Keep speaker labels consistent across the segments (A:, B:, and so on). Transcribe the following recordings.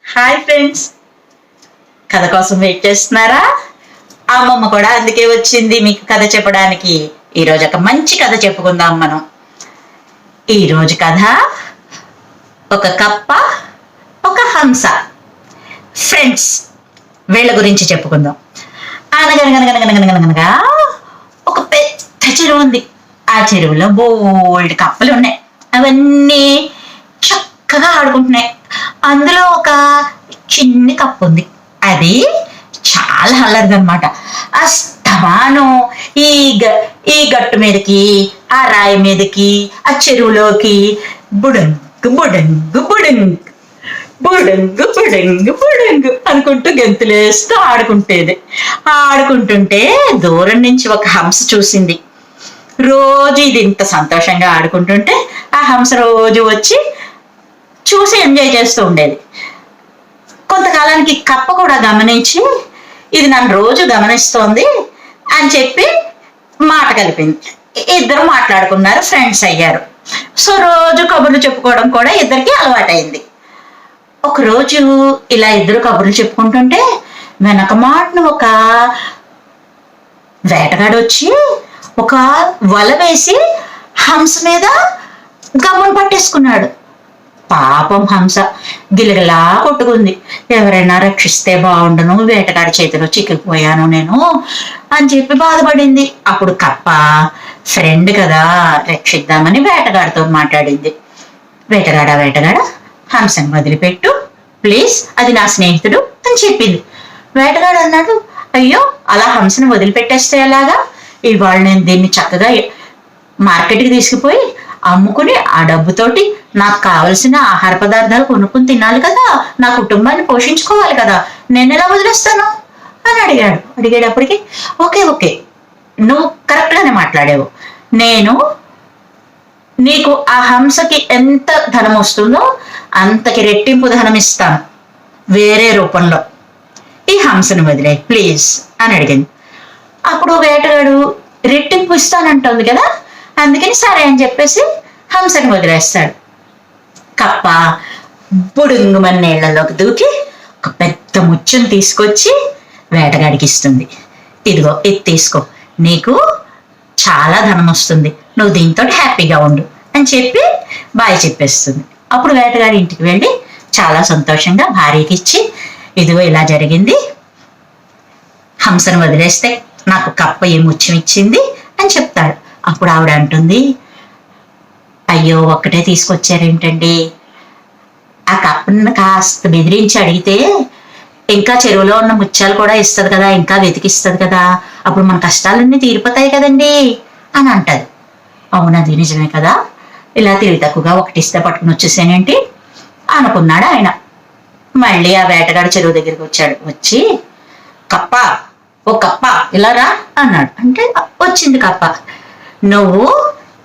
A: Hi friends, కథ కోసం wait చేస్తున్నారా? అమ్మమ్మ కూడా అందుకే వచ్చింది మీకు కథ చెప్పడానికి. ఈరోజు ఒక మంచి కథ చెప్పుకుందాం మనం. ఈరోజు కథ ఒక కప్ప, ఒక హంస. ఫ్రెండ్స్, వీళ్ళ గురించి చెప్పుకుందాం. అనగనగనగనగనగనగనగా ఒక పెద్ద చెరువు ఉంది. ఆ చెరువులో బోల్డ్ కప్పలు ఉన్నాయి. అవన్నీ చక్కగా ఆడుకుంటున్నాయి. అందులో ఒక చిన్ని కప్పు ఉంది. అది చాలా అల్లరిదనమాట. అస్తమానం ఈ గట్టు మీదకి, ఆ రాయి మీదకి, ఆ చెరువులోకి బుడంగు బుడంగు బుడంగు బుడంగు బుడంగు బుడంగు అనుకుంటూ గెంతులేస్తూ ఆడుకుంటుంటే దూరం నుంచి ఒక హంస చూసింది. రోజు ఇది ఇంత సంతోషంగా ఆడుకుంటుంటే ఆ హంస రోజు వచ్చి చూసి ఎంజాయ్ చేస్తూ ఉండేది. కొంతకాలానికి కప్ప కూడా గమనించి ఇది నన్ను రోజు గమనిస్తోంది అని చెప్పి మాట కలిపింది. ఇద్దరు మాట్లాడుకున్నారు, ఫ్రెండ్స్ అయ్యారు. సో రోజు కబుర్లు చెప్పుకోవడం కూడా ఇద్దరికి అలవాటైంది. ఒకరోజు ఇలా ఇద్దరు కబుర్లు చెప్పుకుంటుంటే వెనక మాటను ఒక వేటగాడు వచ్చి ఒక వల వేసి హంస మీద గమ్మును పట్టేసుకున్నాడు. పాపం హంస గిలగిలా కొట్టుకుంది. ఎవరైనా రక్షిస్తే బాగుండును, వేటగాడి చేతిలో చిక్కిపోయాను నేను అని చెప్పి బాధపడింది. అప్పుడు కప్ప ఫ్రెండ్ కదా, రక్షిద్దామని వేటగాడితో మాట్లాడింది. వేటగాడ హంసను వదిలిపెట్టు ప్లీజ్, అది నా స్నేహితుడు అని చెప్పింది. వేటగాడు అన్నాడు, అయ్యో అలా హంసను వదిలిపెట్టేస్తే ఎలాగా? ఇవాళ నేను దీన్ని చక్కగా మార్కెట్కి తీసుకుపోయి అమ్ముకుని ఆ డబ్బుతోటి నాకు కావలసిన ఆహార పదార్థాలు కొనుక్కుని తినాలి కదా, నా కుటుంబాన్ని పోషించుకోవాలి కదా, నేను ఎలా వదిలేస్తాను అని అడిగేటప్పటికి ఓకే నువ్వు కరెక్ట్గానే మాట్లాడావు. నేను నీకు ఆ హంసకి ఎంత ధనం వస్తుందో అంతకి రెట్టింపు ధనం ఇస్తాను వేరే రూపంలో, ఈ హంసను వదిలే ప్లీజ్ అని అడిగింది. అప్పుడు వేటగాడు రెట్టింపు ఇస్తానంటుంది కదా, అందుకని సరే అని చెప్పేసి హంసని వదిలేస్తాడు. కప్ప బుడుంగుమని నీళ్లలోకి దూకి ఒక పెద్ద ముత్యం తీసుకొచ్చి వేటగాడికి ఇస్తుంది. ఇదిగో ఇది తీసుకో, నీకు చాలా ధనం వస్తుంది, నువ్వు దీంతో హ్యాపీగా ఉండు అని చెప్పి బాయ్ చెప్పేస్తుంది. అప్పుడు వేటగాడి ఇంటికి వెళ్ళి చాలా సంతోషంగా భార్యకి ఇచ్చి ఇదిగో ఇలా జరిగింది, హంసను వదిలేస్తే నాకు కప్ప ఈ ముత్యం ఇచ్చింది అని చెప్తాడు. అప్పుడు ఆవిడ అంటుంది, అయ్యో ఒక్కటే తీసుకొచ్చారేంటండి, ఆ కప్పను కాస్త బెదిరించి అడిగితే ఇంకా చెరువులో ఉన్న ముత్యాలు కూడా ఇస్తుంది కదా, ఇంకా వెతికిస్తుంది కదా, అప్పుడు మన కష్టాలన్నీ తీరిపోతాయి కదండి అని అంటది. అవునది నిజమే కదా, ఇలా తెలివి తక్కువగా ఒకటి ఇస్తే పట్టుకుని వచ్చేసానేంటి అనుకున్నాడు ఆయన. మళ్ళీ ఆ వేటగాడు చెరువు దగ్గరికి వచ్చి కప్ప ఓ కప్ప ఇలా రా అన్నాడు. అంటే వచ్చింది కప్ప. నువ్వు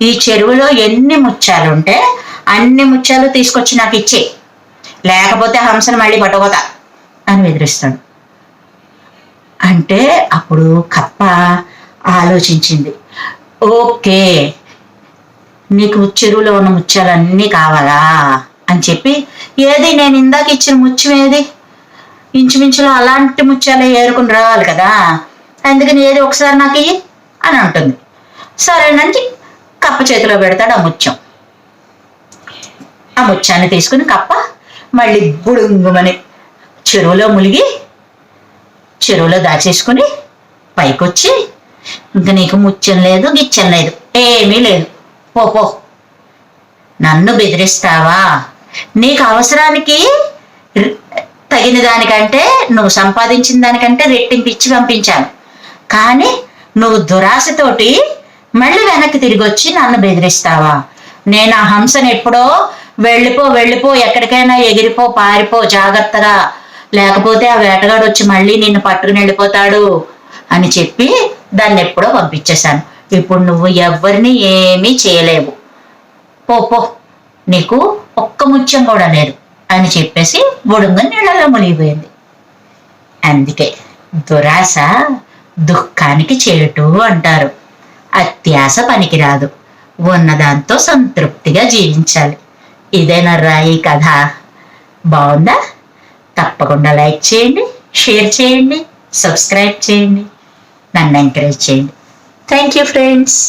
A: ఈ చెరువులో ఎన్ని ముత్యాలు ఉంటే అన్ని ముత్యాలు తీసుకొచ్చి నాకు ఇచ్చే, లేకపోతే హంసను మళ్ళీ పట్టుకోతా అని బెదిరిస్తాడు. అంటే అప్పుడు కప్ప ఆలోచించింది, ఓకే నీకు చెరువులో ఉన్న ముత్యాలు అన్నీ కావాలా అని చెప్పి, ఏది నేను ఇందాక ఇచ్చిన ముత్యం ఏది, ఇంచుమించులో అలాంటి ముత్యాలు ఏరుకుని రావాలి కదా, అందుకని ఏది ఒకసారి నాకు ఇయ్యి అని అంటుంది. సరేనంటే కప్ప చేతిలో పెడతాడు ఆ ముత్యం. ఆ ముత్యాన్ని తీసుకుని కప్ప మళ్ళీ బుడుంగుమని చెరువులో ములిగి చెరువులో దాచేసుకుని పైకొచ్చి, ఇంకా నీకు ముత్యం లేదు గిచ్చం లేదు ఏమీ లేదు, పో నన్ను బెదిరిస్తావా, నీకు అవసరానికి తగిన దానికంటే నువ్వు సంపాదించిన దానికంటే రెట్టింపు ఇచ్చి పంపించాను, కానీ నువ్వు దురాశతోటి మళ్ళీ వెనక్కి తిరిగి వచ్చి నన్ను బెదిరిస్తావా? నేను ఆ హంసను ఎప్పుడో వెళ్ళిపో ఎక్కడికైనా ఎగిరిపో పారిపో జాగ్రత్తగా, లేకపోతే ఆ వేటగాడు వచ్చి మళ్ళీ నిన్ను పట్టుకుని వెళ్ళిపోతాడు అని చెప్పి దాన్ని ఎప్పుడో పంపించేశాను. ఇప్పుడు నువ్వు ఎవరిని ఏమీ చేయలేవు, పో నీకు ఒక్క ముత్యం కూడా లేదు అని చెప్పేసి బుడుంగని నీళ్ళలో మునిగిపోయింది. అందుకే దురాశ దుఃఖానికి చేటు అంటారు. అత్యాశ పనికిరాదు, ఉన్నదాంతో సంతృప్తిగా జీవించాలి. ఇదేనర్రా ఈ కథ. బాగుందా? తప్పకుండా లైక్ చేయండి, షేర్ చేయండి, సబ్స్క్రైబ్ చేయండి, నన్ను ఎంకరేజ్ చేయండి. Thank you friends.